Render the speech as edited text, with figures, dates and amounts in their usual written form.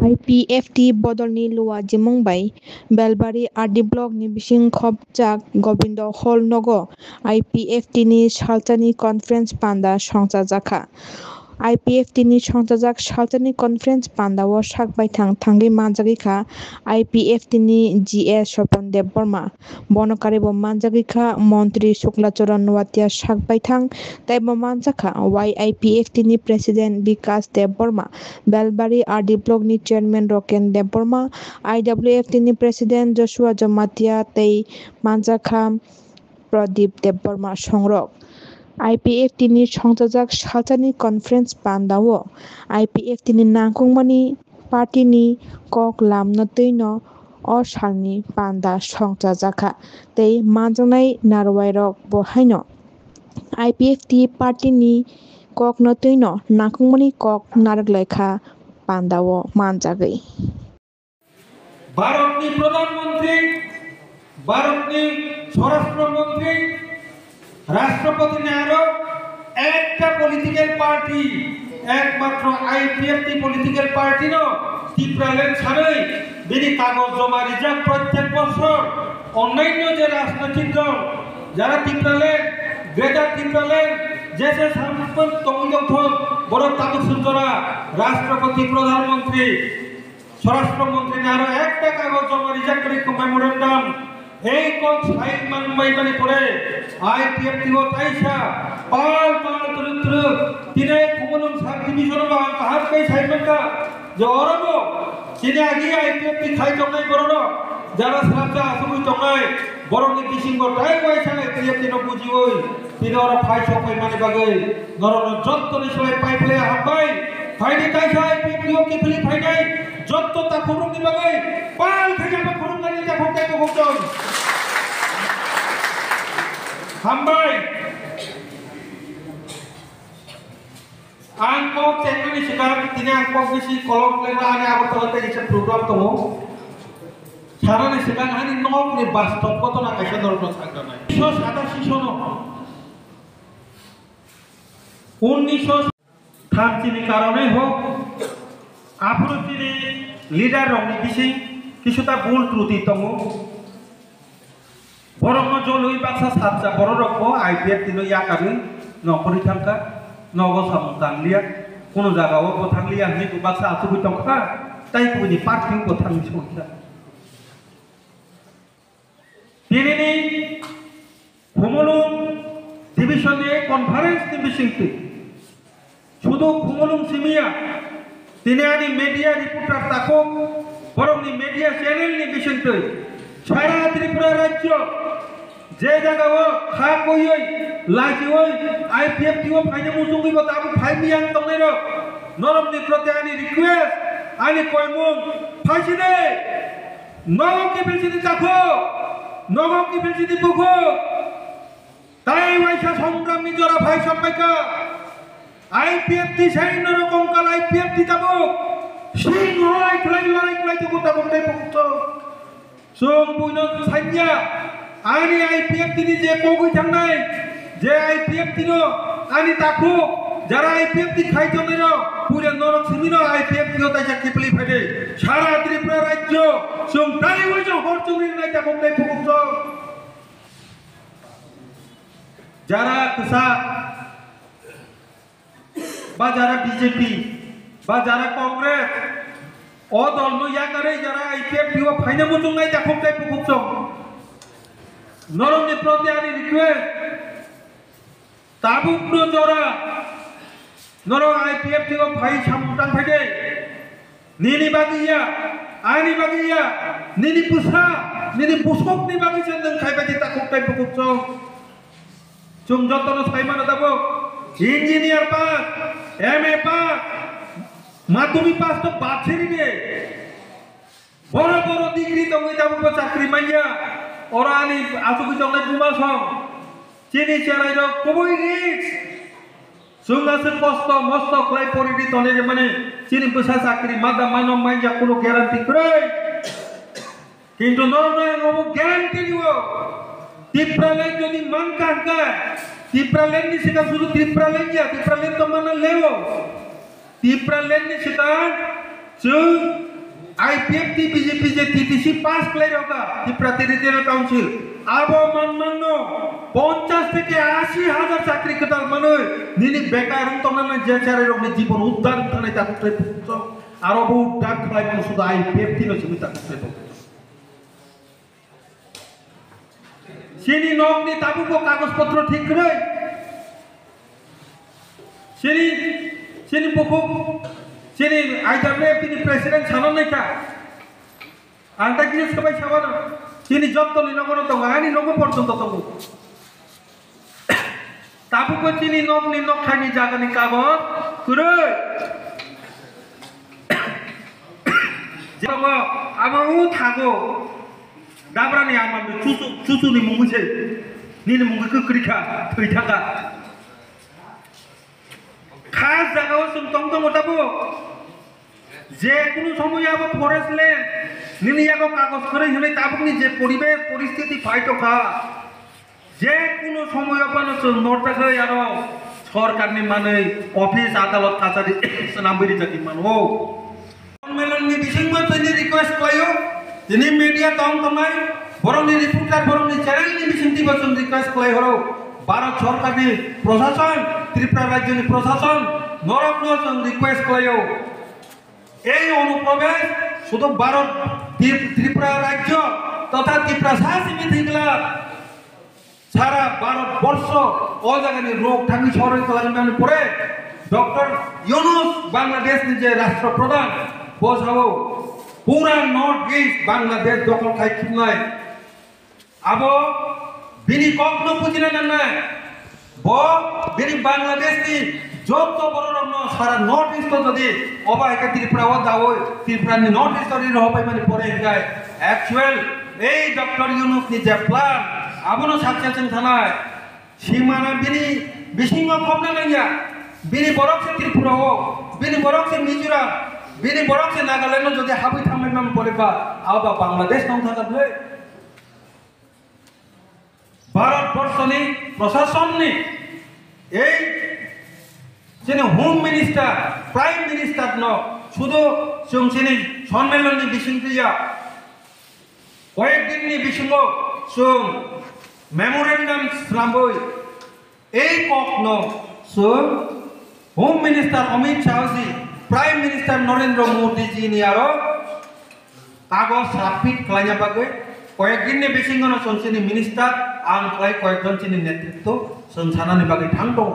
IPFT बदलनि लुआ जिमंबाय बेलबारि RD ब्लकनि बिसिं खबजाक Govind हल नगो IPFT नि सालतानि कनफारेन्स पान्दा संजाजाखा IPFT नि संजाजाक सालतानि कनफारेन्स पान्दाओ साकबायथां थांगि मानजागिखा IPFT नि GS स्वपन देव बर्मा बनकारिबो मानजागिखा मन्त्री शुक्लाचरण नवातिया साकबायथां ताइबो मानजाखा YIPFT नि प्रेसिडेन्ट विकास देव बर्मा बेलबारि आरडि ब्लक नि चेयरमैन रकेन देव बर्मा IWFT नि प्रेसिडेन्ट जशुआ जमातिया तै मानजाखा प्रदीप देव बर्मा संरक IPFT नि संजाजाक सालतानि कनफारेन्स पान्दाओ IPFT नि नांगुमानि पार्टीनि कक लामनो तैनो अ सालनि पान्दा संजाजाखा तै मानजानाय नारवायरक बहायनो IPFT पार्टीनि कक न तैनो नांगुमानि कक नारगलायखा पान्दाओ मानजागै भारतनि प्रधानमन्त्री भारतनि স্বরাষ্ট্রমন্ত্রী রাষ্ট্রপতি নেয়ারও একটা পলিটিক্যাল পার্টি একমাত্র IPFT পলিটিক্যাল পার্টি ন ত্রিপুরাল্যান্ড ছাড়াই বিনি কাগজ জমা রিজার্ভ প্রত্যেক বছর অন্যান্য যে রাজনৈতিক দল যারা ত্রিপুরাল্যান্ড গ্রেটার ত্রিপুরাল্যান্ড জেসে সাংসদ তমিলথন বড় তাপসুন্দরা রাষ্ট্রপতি প্রধানমন্ত্রী স্বরাষ্ট্রমন্ত্রী আরো একটা কাগজ জমা রিজার্ভ করে মেমোরেন্ডাম এই কোন সাইন মানবাইবানি পড়ে IPFT ও তাইসা পাল পাল তুরুত্র তিনে কুমলম সাব ডিভিশন বা কাহার কই সাইনকা যে অরব তিনে আগে IPFT খাই জমাই বড় যারা সাবজা আসুই জমাই বড় নি বিসিং গটাই পয়সা IPFT ন বুঝিওই তিনে ওরা ফাই সবাই মানে বাগে নরন যত্তনি সবাই পাইপলে হাবাই ফাইনি তাইসা IPFT ও কি ফিলি ফাইনাই যত্ত তা খুরুম দি বাগে পাল থেকে বা খুরুম লাগি তা ভোটাই তো ভোটন হামবাই angkok teknik sekarang ini angkok besi kolom lena ane apa terletak di program temu cara nih sekarang ani nok nih bas top kota nak kasih dorong sekarang nih sos ada si sono 1900 tham chini karone ho apro chini leader rongni bisi কিছুটা ভুল ত্রুটি তমু বরং জলই বাক্সা সাতটা বড় রকম IPFT no ইয়াকাবি নকরি থাকা নগ সামতাংলিয়া কোন জায়গাও বথাংলিয়া নি বাক্সা আতুবি তংখা তাই কুনি পার্কিং বথাং সংখ্যা তিনিনি খুমলুং ডিভিশনে কনফারেন্স নি বিসিংতি শুধু খুমলুং সিমিয়া তিনি আনি মিডিয়া রিপোর্টার তাকো বরং মিডিয়া চ্যানেল নি বিসিংতি সারা ত্রিপুরা রাজ্য যে জায়গাও খা কইই লাজিওই IPFT ও ফাইনে মুসুঙ্গিব তাবু ফাইমিয়াং তংনের নরমনি প্রতি আনি রিকোয়েস্ট আনি কইমুং ফাইছিনে নগম কি বিলছিনি তাকো নগম কি বিলছিনি বুকো তাই ওয়াইসা সংগ্রাম নিজরা ভাই সম্পাইকা IPFT সাইন রকম কাল IPFT তাবু সিং হয় ক্লাই তো গোটা বন্ধে পুক্ত সং বুইন সাইয়া আনি IPFT নি যে কগই থাংনাই যে IPFT নো আনি তাকু যারা IPFT খাইতো নিনো পুরে নরক সিমিনো IPFT ও তাই চাকরি ফাইদে সারা ত্রিপুরা রাজ্য সং তাই ওইসব হরচুরি নাই তা বন্ধে পুক্ত যারা কুসা বা যারা বিজেপি বা যারা কংগ্রেস ও দল নো ইয়াকারে যারা IPFT ও ফাইনা মুতুং নাই তা বন্ধে পুক্ত নরমনি প্রতি আনি রিকোয়েস্ট তাবুক নো জরা নর IPFT ও ফাই সামটাং ফাইদে নিনি বাগিয়া আনি বাগিয়া নিনি পুসা নিনি পুসক নি বাগি চন্দন খাইবাদি তা কুকটাই পুকুক চুম যতন Saiman দাবো engineer pass MA pass মাধ্যমিক পাস তো বাছেরি নে বড় বড় ডিগ্রি তো ওই দাবো চাকরি মাইয়া ওরা আনি আসুকি জংলে বুমাসং চিনি চেরাই দ কবই রিক্স সুঙ্গাসে কষ্ট মস্ত ক্লাই পরিদি তনে মানে চিনি পয়সা চাকরি মাদা মানব মাইয়া কোনো গ্যারান্টি করে কিন্তু নরনয় নব গ্যারান্টি দিব ত্রিপুরাল্যান্ড যদি মান কাকা ত্রিপুরাল্যান্ড নি সেটা শুধু ত্রিপুরাল্যান্ড তো মানে লেও ত্রিপুরাল্যান্ড নি সেটা IPF BJP যে TTC পাস প্লেয়ারকা ত্রিপুরা টেরিটোরিয়াল কাউন্সিল আবো মানমান্য 50 থেকে 80 হাজার চাকরি কেতাল মানুষ নিনি বেকার উন্তমানে যে চারে রকম জীবন উদ্ধার থানে তাকুত্রে পুত্র আর বহু ডাক খাই মানুষ শুধু IPF তিনো ছবি তাকুত্রে তো সেনি নকনি তাবুকো কাগজপত্র ঠিক রই সেনি পকো সেনি IWF তিনি প্রেসিডেন্ট ছাড়ন নাই কা আন্টা কি সবাই ছাড়ানো সেনি যত নিনগর তো আনি নগ পর্যন্ত তো তাবুকো চিনি নকনি নখানি জাগানি কাগজ কুরই যেমন আমাও থাকো দাবরানি আমার চুচুনি মুংছে নিনি মুংকে কক্রিখা থই থাকা খাস জায়গাও जों তংতং ওটাবো যে কোনো সময় আবো ফরেস্ট ল্যান্ড নিনিয়াগো কাগজ করে হলে তাবুকনি যে পরিবেশ পরিস্থিতি ফাইটো খা যে কোনো সময় আপানো নরটাকে আর সরকারনি মানে অফিস আদালত কাছারি নামবেরি জাতি মানো সম্মেলননি বিসিংমা তৈনি রিকোয়েস্ট কয়ো যিনি মিডিয়া তং তমাই বরংনি রিপোর্টার বরংনি চ্যানেলনি বিসিংতি বচন রিকোয়েস্ট কয় হরো ভারত সরকারনি প্রশাসন ত্রিপুরা রাজ্যনি প্রশাসন নরকন রিকোয়েস্ট কয়ো এই অনুপ্রবেশ শুধু ভারত ত্রিপুরা রাজ্য তথা ত্রিপুরা শাসিত হিগলা সারা ভারতবর্ষ ও জায়গানি রোগ ঠাঙ্গি শহরে চলাচল পরে ডক্টর ইউনুস বাংলাদেশ যে রাষ্ট্রপ্রধান বসাবো পুরা নর্থ ইস্ট বাংলাদেশ দখল খাই নাই আবো বিনি কখনো বুঝিনা না বিনি বাংলাদেশ নি যত বড় রকম সারা নর্থ ইস্ট যদি অবাইকা ত্রিপুরা ও দাও ত্রিপুরা নি নর্থ ইস্ট রি হবাই মানে পরে যায় অ্যাকচুয়াল এই ডক্টর ইউনুস নি যে প্ল্যান আবনো সাকসেসন থানায় সীমানা বিনি বিসিংহ খবনা নাইয়া বিনি বরকসে ত্রিপুরা ও বিনি বরকসে মিজোরাম বিনি বরকসে নাগাল্যান্ড যদি হাবি থামাই মান পরে বা আবা বাংলাদেশ নং থাকাবে ভারতবর্ষনি প্রশাসননি এই যেন হোম মিনিস্টার প্রাইম মিনিস্টার ন শুধু সেনি সম্মেলননি বিসিংতিয়া কয়েকদিননি বিসিংহ সুং মেমোরেন্ডাম স্লাম্বই এই কক ন সুং home minister Amit Shahji prime minister Narendra Modi ji নি আরো কাগজ সাবমিট খাইয়া বাগে কয়েকদিননি বিসিংহ ন সনসিনি মিনিস্টার আন খাই কয়েকজন চিনি নেতৃত্ব সঞ্চালনের বাগে থাং দङ